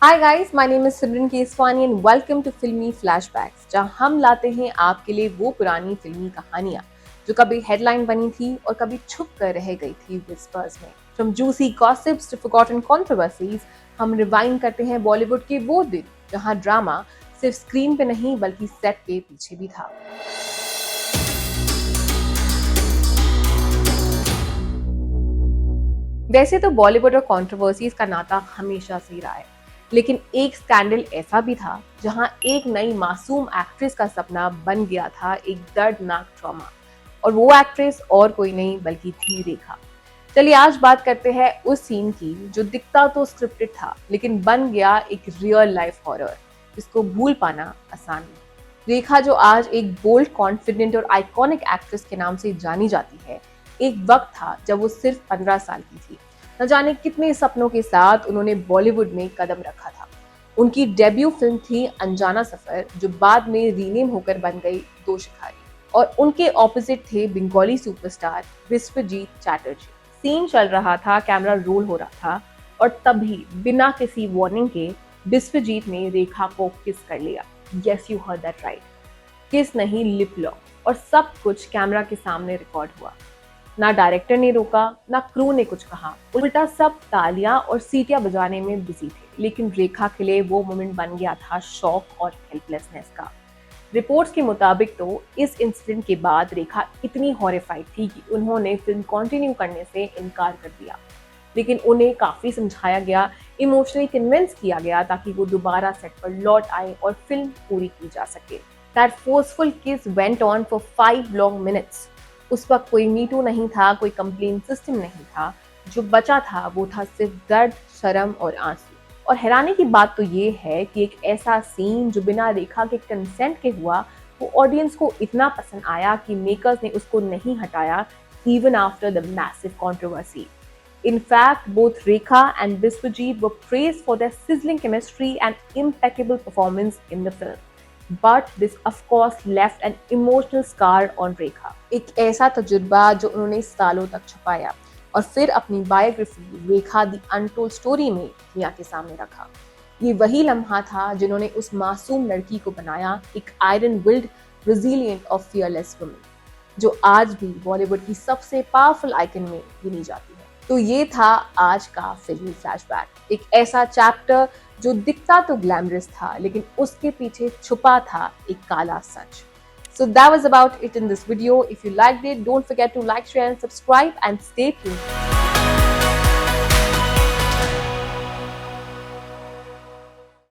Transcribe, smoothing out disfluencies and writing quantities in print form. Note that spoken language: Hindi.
Hi guys, my name is Simran Keswani and welcome to filmy flashbacks, जहां हम लाते हैं आपके लिए वो पुरानी फिल्मी कहानियां जो कभी हेडलाइन बनी थी और कभी छुप कर रह गई थी विस्पर्स में। From juicy gossips to forgotten controversies, हम रिवाइंड करते हैं बॉलीवुड के वो दिन जहां ड्रामा सिर्फ स्क्रीन पे नहीं बल्कि सेट के पीछे भी था। वैसे तो बॉलीवुड और कंट्रोवर्सीज का नाता हमेशा से ही रहा है, लेकिन एक स्कैंडल ऐसा भी था जहां एक नई मासूम एक्ट्रेस का सपना बन गया था एक दर्दनाक ट्रॉमा। और वो एक्ट्रेस और कोई नहीं बल्कि थी रेखा। चलिए आज बात करते हैं उस सीन की जो दिखता तो स्क्रिप्टेड था लेकिन बन गया एक रियल लाइफ हॉरर जिसको भूल पाना आसान नहीं। रेखा जो आज एक बोल्ड, कॉन्फिडेंट और आइकॉनिक एक्ट्रेस के नाम से जानी जाती है, एक वक्त था जब वो सिर्फ 15 साल की थी। न जाने कितने सपनों के साथ उन्होंने बॉलीवुड में कदम रखा था। उनकी डेब्यू फिल्म थी अनजाना सफर, जो बाद में रीनेम होकर बन गई दो शिकारी। और उनके ऑपोजिट थे बंगाली सुपरस्टार विश्वजीत चैटर्जी। सीन चल रहा था, कैमरा रोल हो रहा था और तभी बिना किसी वार्निंग के विश्वजीत ने रेखा को किस कर लिया। Yes, you heard that right. किस नहीं, लिप लॉक। और सब कुछ कैमरा के सामने रिकॉर्ड हुआ। ना डायरेक्टर ने रोका, ना क्रू ने कुछ कहा, उल्टा सब तालियां और सीटियां बजाने में बिजी थे। लेकिन रेखा के लिए वो मोमेंट बन गया था शॉक और हेल्पलेसनेस का। रिपोर्ट्स के मुताबिक तो इस इंसिडेंट के बाद रेखा इतनी हॉरिफाइड थी कि उन्होंने फिल्म कंटिन्यू करने से इनकार कर दिया। लेकिन उन्हें काफी समझाया गया, इमोशनली कन्विंस किया गया ताकि वो दोबारा सेट पर लौट आए और फिल्म पूरी की जा सके। दैट फोर्सफुल किस went on for 5 long minutes. उस वक्त कोई मीटू नहीं था, कोई कंप्लेन सिस्टम नहीं था। जो बचा था वो था सिर्फ दर्द, शर्म और आंसू। और हैरानी की बात तो ये है कि एक ऐसा सीन जो बिना रेखा के कंसेंट के हुआ, वो ऑडियंस को इतना पसंद आया कि मेकर्स ने उसको नहीं हटाया, even after the massive controversy. In fact, both Rekha and Biswajit were praised for their sizzling chemistry and impeccable performance in the film. But this, of course, left an emotional scar on Rekha. एक ऐसा तजुर्बा जो उन्होंने सालों तक छुपाया और फिर अपनी biography Rekha the untold story में दुनिया के सामने रखा। ये वही लम्हा था जिन्होंने उस मासूम लड़की को बनाया एक आयरन विल्ड, रेजिलिएंट और फियरलेस वुमन, जो आज भी बॉलीवुड की सबसे पावरफुल आइकन में गिनी जाती है। तो ये था आज का फिल्मी फ्लैशबैक, एक ऐसा चैप्टर जो दिखता तो ग्लैमरस था लेकिन उसके पीछे छुपा था एक काला सच। So that was about it in this video. If you liked it, don't forget to like, share and subscribe and stay tuned.